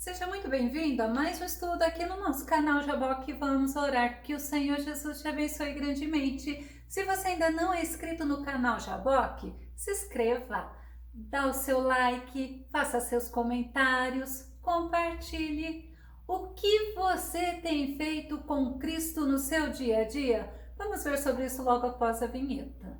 Seja muito bem-vindo a mais um estudo aqui no nosso canal Jaboque. Vamos orar que o Senhor Jesus te abençoe grandemente. Se você ainda não é inscrito no canal Jaboque, se inscreva, dá o seu like, faça seus comentários, compartilhe. O que você tem feito com Cristo no seu dia a dia? Vamos ver sobre isso logo após a vinheta.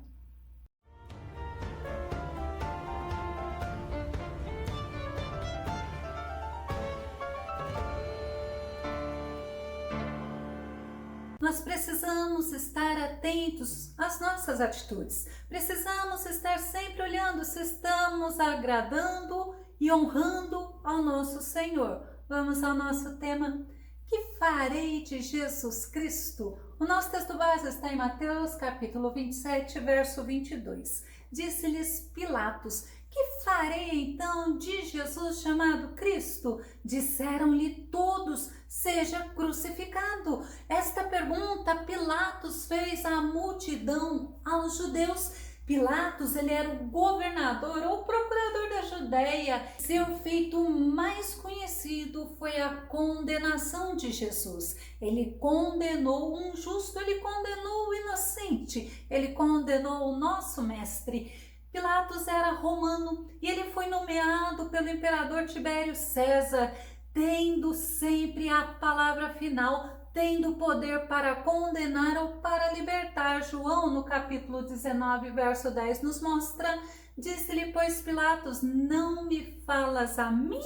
Nós precisamos estar atentos às nossas atitudes. Precisamos estar sempre olhando se estamos agradando e honrando ao nosso Senhor. Vamos ao nosso tema. Que farei de Jesus Cristo? O nosso texto base está em Mateus capítulo 27, verso 22. Disse-lhes Pilatos: que farei então de Jesus chamado Cristo? Disseram-lhe todos: seja crucificado. Esta pergunta Pilatos fez à multidão, aos judeus. Pilatos, ele era o governador ou procurador da Judéia. Seu feito mais conhecido foi a condenação de Jesus. Ele condenou um justo, ele condenou o inocente, ele condenou o nosso mestre. Pilatos era romano e ele foi nomeado pelo imperador Tibério César, tendo sempre a palavra final, tendo poder para condenar ou para libertar. João, no capítulo 19, verso 10, nos mostra: disse-lhe, pois, Pilatos: não me falas a mim?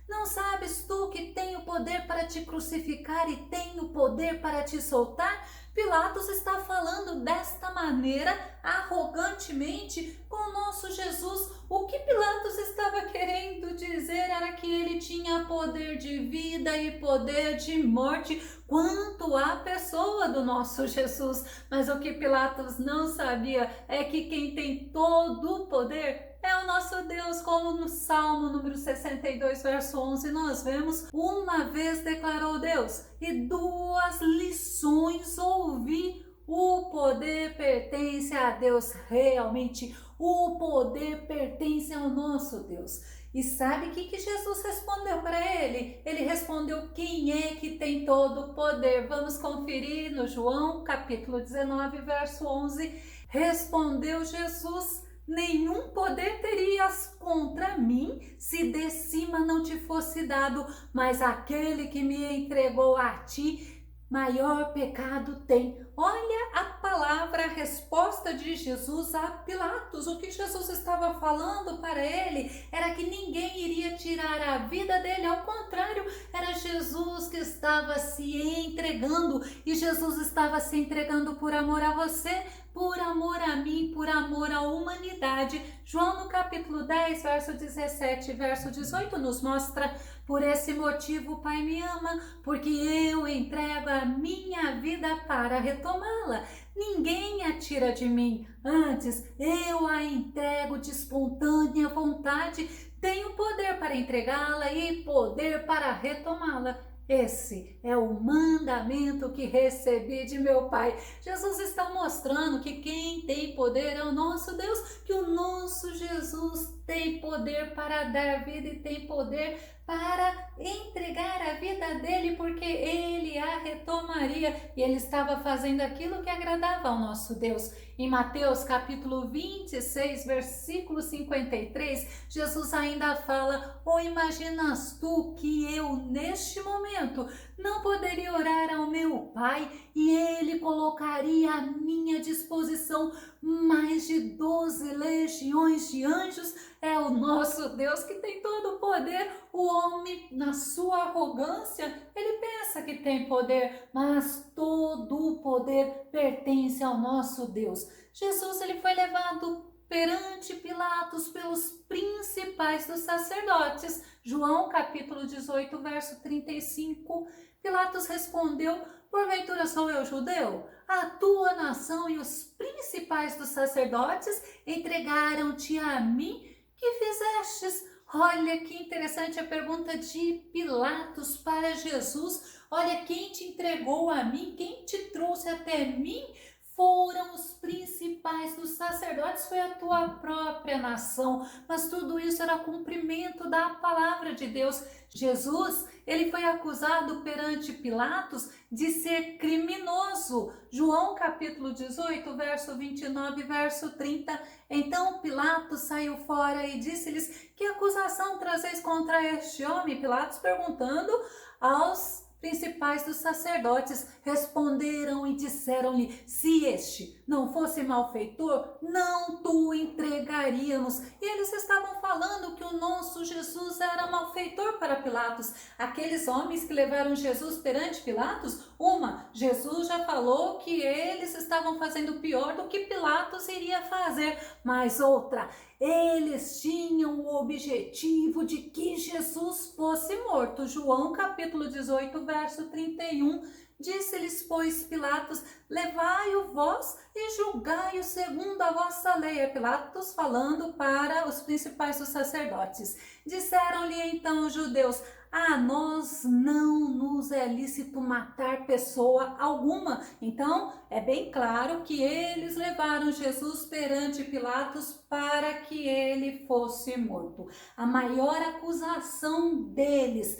Não sabes tu que tenho poder para te crucificar e tenho poder para te soltar? Pilatos está falando desta maneira, arrogantemente, com o nosso Jesus. O que Pilatos estava querendo dizer era que ele tinha poder de vida e poder de morte quanto à pessoa do nosso Jesus. Mas o que Pilatos não sabia é que quem tem todo o poder é o nosso Deus, como no Salmo número 62, verso 11, nós vemos: uma vez declarou Deus, e duas lições ouvi: o poder pertence a Deus. Realmente, o poder pertence ao nosso Deus. E sabe o que Jesus respondeu para ele? Ele respondeu: quem é que tem todo o poder? Vamos conferir no João capítulo 19, verso 11. Respondeu Jesus: nenhum poder terias contra mim se de cima não te fosse dado, mas aquele que me entregou a ti, maior pecado tem. Olha a palavra, a resposta de Jesus a Pilatos. O que Jesus estava falando para ele era que ninguém iria tirar a vida dele, ao contrário, era Jesus que estava se entregando, e Jesus estava se entregando por amor a você, por amor a mim, por amor à humanidade. João, no capítulo 10, verso 17 e verso 18, nos mostra: por esse motivo o Pai me ama, porque eu entrego a minha vida para retomá-la. Ninguém a tira de mim, antes eu a entrego de espontânea vontade. Tenho poder para entregá-la e poder para retomá-la. Esse é o mandamento que recebi de meu Pai. Jesus está mostrando que quem tem poder é o nosso Deus, que o nosso Jesus tem poder para dar vida e tem poder para entregar a vida dele, porque ele a retomaria, e ele estava fazendo aquilo que agradava ao nosso Deus. Em Mateus capítulo 26, versículo 53, Jesus ainda fala: ou imaginas tu que eu neste momento não poderia orar ao meu Pai e ele colocaria à minha disposição mais de 12 legiões de anjos? É o nosso Deus que tem todo o poder. O homem, na sua arrogância, ele pensa que tem poder, mas todo o poder pertence ao nosso Deus. Jesus, ele foi levado perante Pilatos pelos principais dos sacerdotes. João capítulo 18, verso 35. Pilatos respondeu: porventura sou eu judeu? A tua nação e os principais dos sacerdotes entregaram-te a mim? Que fizestes? Olha que interessante a pergunta de Pilatos para Jesus. Olha, quem te entregou a mim? Quem te trouxe até mim? foram os principais dos sacerdotes, foi a tua própria nação, mas tudo isso era cumprimento da palavra de Deus. Jesus, ele foi acusado perante Pilatos de ser criminoso. João capítulo 18, verso 29, verso 30. Então Pilatos saiu fora e disse-lhes: que acusação trazeis contra este homem? Pilatos perguntando aos principais dos sacerdotes. Responderam e disseram-lhe: se este não fosse malfeitor, não tu entregaríamos. E eles estavam falando que o nosso Jesus era malfeitor para Pilatos. Aqueles homens que levaram Jesus perante Pilatos, Jesus já falou que eles estavam fazendo pior do que Pilatos iria fazer, mas outra, eles tinham o objetivo de que Jesus fosse morto. João capítulo 18, verso 31, disse-lhes, pois, Pilatos: levai-o vós e julgai-o segundo a vossa lei. É Pilatos falando para os principais dos sacerdotes. Disseram-lhe então os judeus: a nós não nos é lícito matar pessoa alguma. Então, é bem claro que eles levaram Jesus perante Pilatos para que ele fosse morto. A maior acusação deles,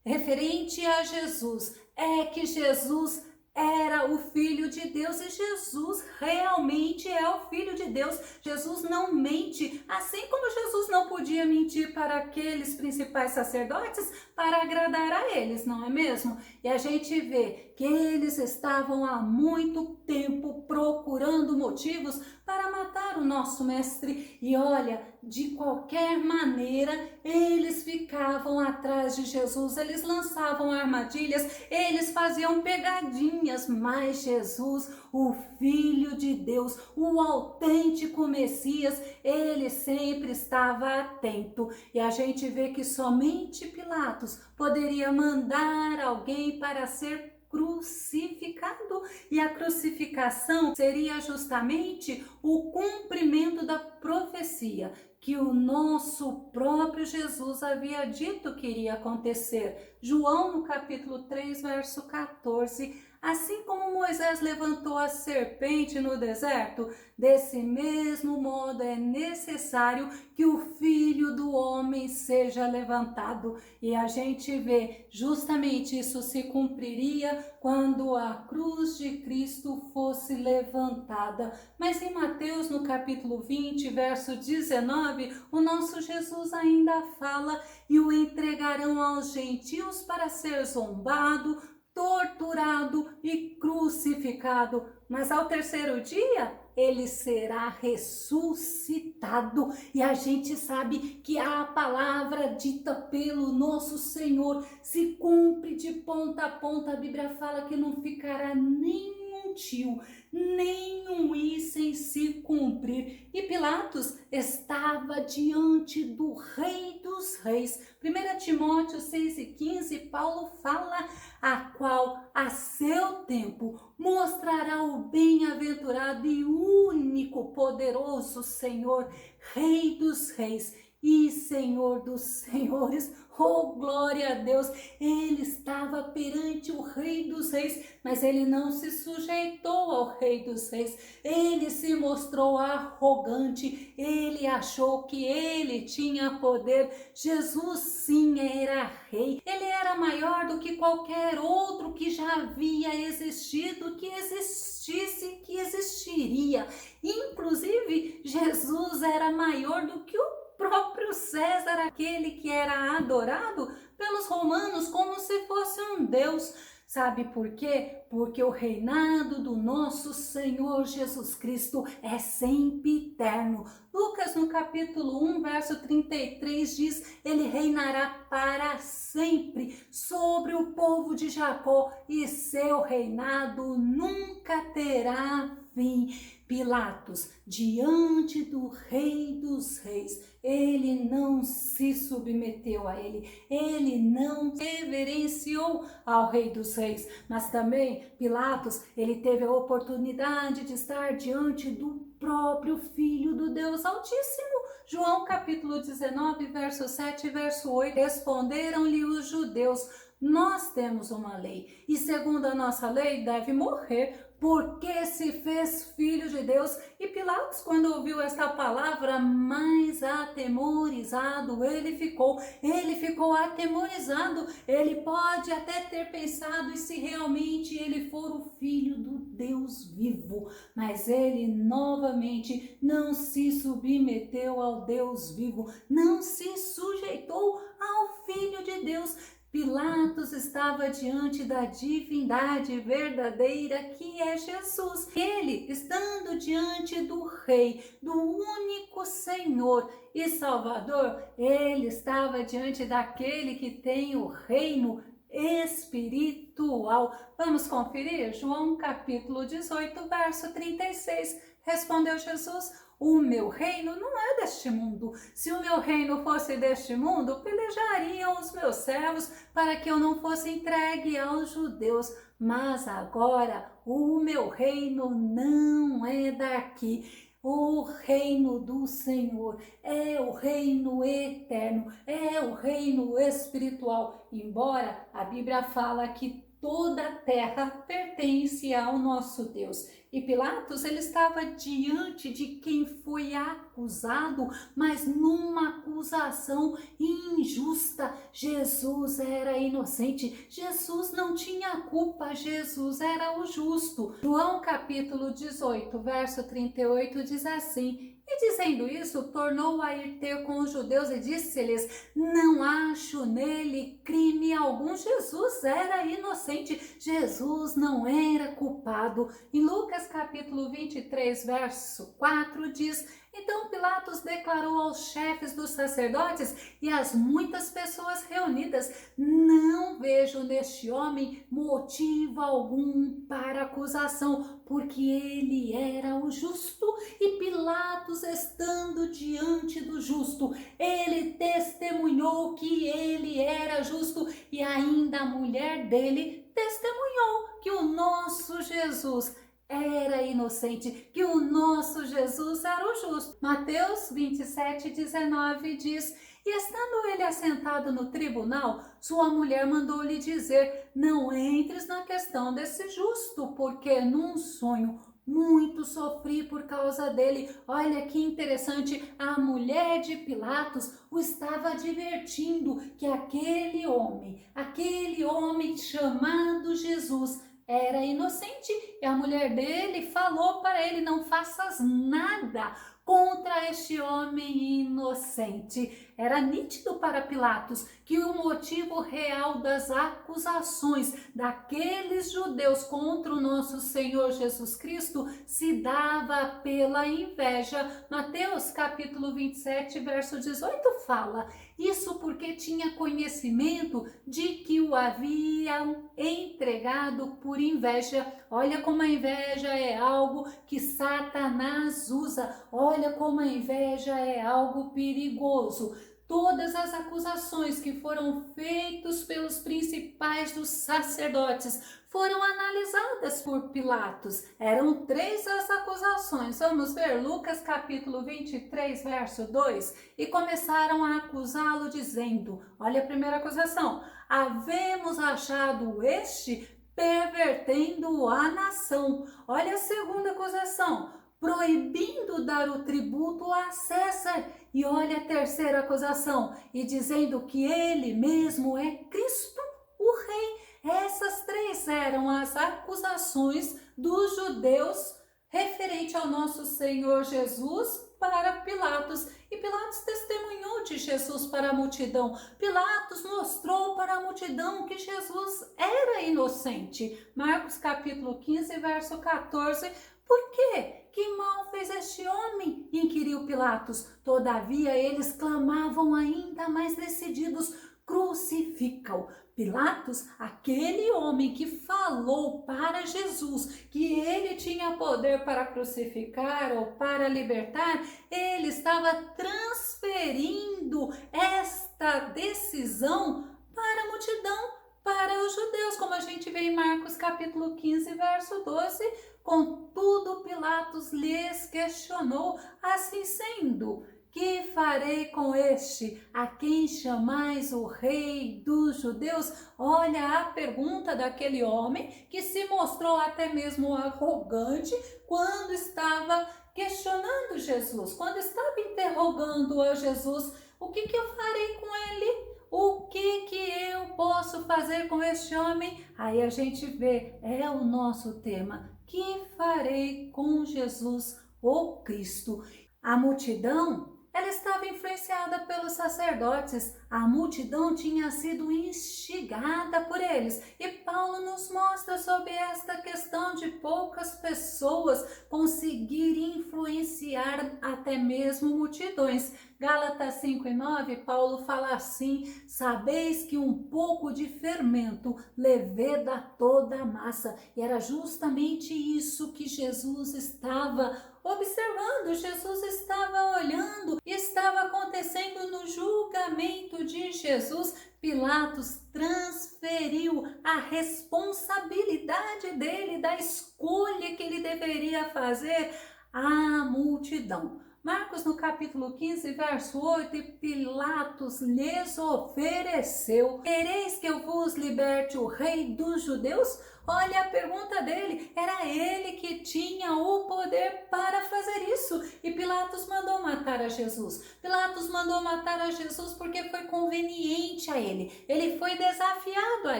referente a Jesus, é que Jesus era o Filho de Deus, e Jesus realmente é o Filho de Deus. Jesus não mente, assim como Jesus não podia mentir para aqueles principais sacerdotes para agradar a eles, não é mesmo? E a gente vê que eles estavam há muito tempo procurando motivos para matar o nosso mestre, e olha, de qualquer maneira eles ficavam atrás de Jesus, eles lançavam armadilhas, eles faziam pegadinhas, mas Jesus, o Filho de Deus, o autêntico Messias, ele sempre estava atento. E a gente vê que somente Pilatos poderia mandar alguém para ser crucificado, e a crucificação seria justamente o cumprimento da profecia que o nosso próprio Jesus havia dito que iria acontecer. João no capítulo 3, verso 14: assim como Moisés levantou a serpente no deserto, desse mesmo modo é necessário que o Filho do Homem seja levantado. E a gente vê justamente isso se cumpriria quando a cruz de Cristo fosse levantada. Mas em Mateus no capítulo 20, verso 19, o nosso Jesus ainda fala: e o entregarão aos gentios para ser zombado, torturado e crucificado, mas ao terceiro dia ele será ressuscitado. E a gente sabe que a palavra dita pelo nosso Senhor se cumpre de ponta a ponta. A Bíblia fala que não ficará nenhum tio, nenhum i sem se cumprir. E Pilatos estava diante do Rei dos Reis. 1 Timóteo 6,15, Paulo fala: a qual a seu tempo mostrará o bem-aventurado e único poderoso Senhor, Rei dos Reis e Senhor dos Senhores. Oh, glória a Deus! Ele estava perante o Rei dos Reis, mas ele não se sujeitou ao Rei dos Reis. Ele se mostrou arrogante, ele achou que ele tinha poder. Jesus sim era rei, ele era maior do que qualquer outro que já havia existido, que existisse, que existiria. Inclusive, Jesus era maior do que o próprio César, aquele que era adorado pelos romanos como se fosse um deus. Sabe por quê? Porque o reinado do nosso Senhor Jesus Cristo é sempre eterno. Lucas no capítulo 1, verso 33 diz: ele reinará para sempre sobre o povo de Jacó, e seu reinado nunca terá fim. Pilatos, diante do Rei dos Reis, ele não se submeteu a ele, ele não reverenciou ao Rei dos Reis, mas também Pilatos, ele teve a oportunidade de estar diante do próprio Filho do Deus Altíssimo. João capítulo 19, verso 7 e verso 8, responderam-lhe os judeus: Nós temos uma lei e, segundo a nossa lei, deve morrer porque se fez filho de Deus. E Pilatos, quando ouviu esta palavra, mais atemorizado ele ficou atemorizado. Ele pode até ter pensado e se realmente ele for o filho do Deus vivo, mas ele novamente não se submeteu ao Deus vivo, não se sujeitou ao Filho de Deus. Pilatos estava diante da divindade verdadeira que é Jesus. Ele, estando diante do Rei, do único Senhor e Salvador, ele estava diante daquele que tem o reino espiritual. Vamos conferir? João capítulo 18, verso 36. Respondeu Jesus: o meu reino não é deste mundo. Se o meu reino fosse deste mundo, pelejariam os meus servos para que eu não fosse entregue aos judeus. Mas agora o meu reino não é daqui. O reino do Senhor é o reino eterno, é o reino espiritual. Embora a Bíblia fala que toda a terra pertence ao nosso Deus. E Pilatos, ele estava diante de quem foi acusado, mas numa acusação injusta. Jesus era inocente, Jesus não tinha culpa, Jesus era o justo. João capítulo 18, verso 38 diz assim: e dizendo isso, tornou a ir ter com os judeus e disse-lhes: não acho nele crime algum. Jesus era inocente, Jesus não era culpado. Em Lucas capítulo 23, verso 4 diz: então Pilatos declarou aos chefes dos sacerdotes e às muitas pessoas reunidas: não vejo neste homem motivo algum para acusação, porque ele era o justo. E Pilatos, estando diante do justo, ele testemunhou que ele era justo, e ainda a mulher dele testemunhou que o nosso Jesus era inocente, que o nosso Jesus era o justo. Mateus 27, 19 diz: e estando ele assentado no tribunal, sua mulher mandou-lhe dizer: não entres na questão desse justo, porque num sonho muito sofri por causa dele. Olha que interessante, a mulher de Pilatos o estava advertindo que aquele homem chamado Jesus, era inocente, e a mulher dele falou para ele: não faças nada contra este homem inocente. Era nítido para Pilatos que o motivo real das acusações daqueles judeus contra o nosso Senhor Jesus Cristo se dava pela inveja. Mateus capítulo 27, verso 18 fala: isso porque tinha conhecimento de que o haviam entregado por inveja. Olha como a inveja é algo que Satanás usa. Olha como a inveja é algo perigoso. Todas as acusações que foram feitas pelos principais dos sacerdotes foram analisadas por Pilatos. Eram 3 as acusações. Vamos ver Lucas capítulo 23, verso 2. E começaram a acusá-lo dizendo: olha a primeira acusação: havemos achado este pervertendo a nação. Olha a segunda acusação: proibindo dar o tributo a César. E olha a terceira acusação: e dizendo que ele mesmo é Cristo, o Rei. Essas 3 eram as acusações dos judeus referente ao nosso Senhor Jesus para Pilatos. E Pilatos testemunhou de Jesus para a multidão. Pilatos mostrou para a multidão que Jesus era inocente. Marcos capítulo 15, verso 14. Por quê? Que mal fez este homem? Inquiriu Pilatos. Todavia eles clamavam ainda mais decididos: crucifica-o. Pilatos, aquele homem que falou para Jesus que ele tinha poder para crucificar ou para libertar, ele estava transferindo esta decisão para a multidão, para os judeus, como a gente vê em Marcos capítulo 15, verso 12. Contudo, Pilatos lhes questionou: assim sendo, Que farei com este, a quem chamais o rei dos judeus? Olha a pergunta daquele homem que se mostrou até mesmo arrogante quando estava questionando Jesus, quando estava interrogando a Jesus. O que eu farei com ele? O que eu posso fazer com este homem? Aí a gente vê, é o nosso tema. Que farei com Jesus, o Cristo? A multidão, ela estava influenciada pelos sacerdotes. A multidão tinha sido instigada por eles. E Paulo nos mostra sobre esta questão de poucas pessoas conseguirem influenciar até mesmo multidões. Gálatas 5:9, Paulo fala assim: sabeis que um pouco de fermento leveda toda a massa. E era justamente isso que Jesus estava observando, Jesus estava olhando, estava acontecendo no julgamento de Jesus. Pilatos transferiu a responsabilidade dele, da escolha que ele deveria fazer à multidão. Marcos, no capítulo 15, verso 8, e Pilatos lhes ofereceu: quereis que eu vos liberte o rei dos judeus? Olha a pergunta dele, era ele que tinha o poder para fazer isso. E Pilatos mandou matar a Jesus. Pilatos mandou matar a Jesus porque foi conveniente a ele. Ele foi desafiado a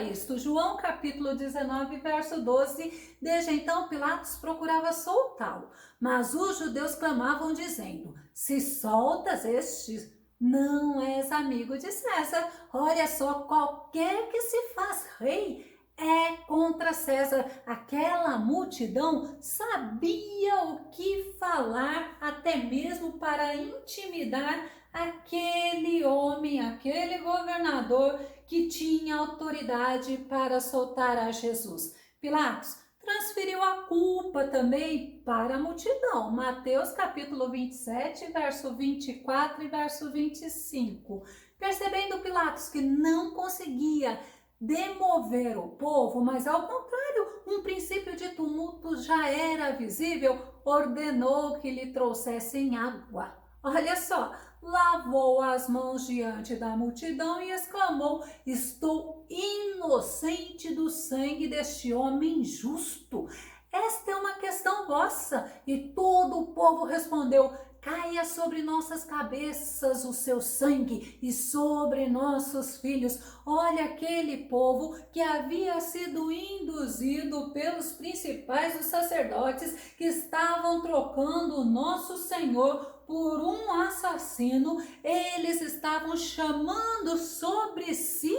isto. João capítulo 19, verso 12. Desde então Pilatos procurava soltá-lo, mas os judeus clamavam dizendo: se soltas este, não és amigo de César. Olha só, qualquer que se faz rei é contra César. Aquela multidão sabia o que falar, até mesmo para intimidar aquele homem, aquele governador que tinha autoridade para soltar a Jesus. Pilatos transferiu a culpa também para a multidão. Mateus capítulo 27, verso 24 e verso 25. Percebendo Pilatos que não conseguia demover o povo, mas ao contrário, um princípio de tumulto já era visível, ordenou que lhe trouxessem água. Olha só, lavou as mãos diante da multidão e exclamou: estou inocente do sangue deste homem justo. Esta é uma questão vossa. E todo o povo respondeu: caia sobre nossas cabeças o seu sangue e sobre nossos filhos. Olha aquele povo que havia sido induzido pelos principais dos sacerdotes, que estavam trocando o nosso Senhor por um assassino. Eles estavam chamando sobre si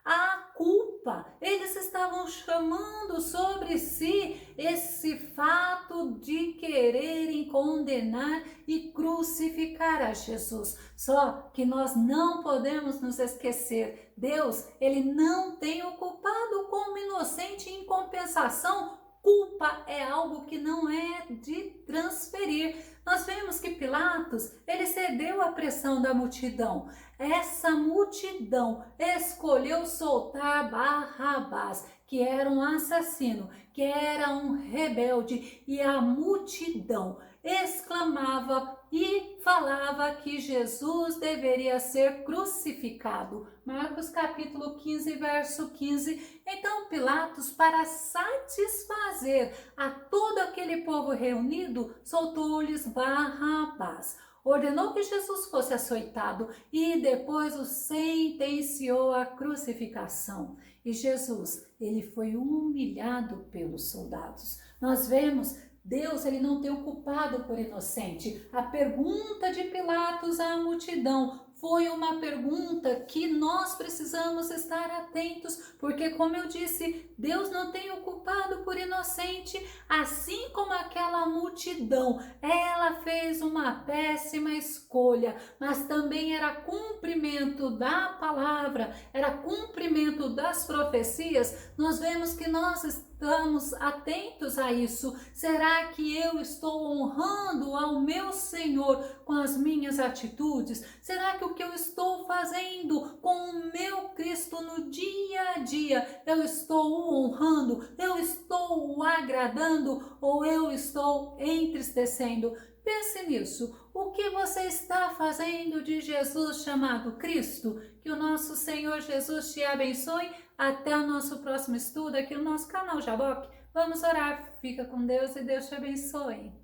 a culpa, eles estavam chamando sobre si esse fato de quererem condenar e crucificar a Jesus. Só que nós não podemos nos esquecer, Deus, ele não tem o culpado como inocente. Em compensação, culpa é algo que não é de transferir. Nós vemos que Pilatos, ele cedeu à pressão da multidão. Essa multidão escolheu soltar Barrabás, que era um assassino, que era um rebelde, e a multidão exclamava e falava que Jesus deveria ser crucificado. Marcos capítulo 15, verso 15. Então Pilatos, para satisfazer a todo aquele povo reunido, soltou-lhes Barrabás. Ordenou que Jesus fosse açoitado e depois o sentenciou à crucificação. E Jesus, ele foi humilhado pelos soldados. Nós vemos, Deus, ele não tem o culpado por inocente. A pergunta de Pilatos à multidão foi uma pergunta que nós precisamos estar atentos, porque, como eu disse, Deus não tem o culpado por inocente, assim como aquela multidão. Ela fez uma péssima escolha, mas também era cumprimento da palavra, era cumprimento das profecias. Nós vemos que nós estamos atentos a isso. Será que eu estou honrando ao meu Senhor com as minhas atitudes? Será que o que eu estou fazendo com o meu Cristo no dia a dia, eu estou o honrando? Eu estou o agradando? Ou eu estou entristecendo? Pense nisso. O que você está fazendo de Jesus chamado Cristo? Que o nosso Senhor Jesus te abençoe. Até o nosso próximo estudo aqui no nosso canal Jaboque. Vamos orar. Fica com Deus e Deus te abençoe.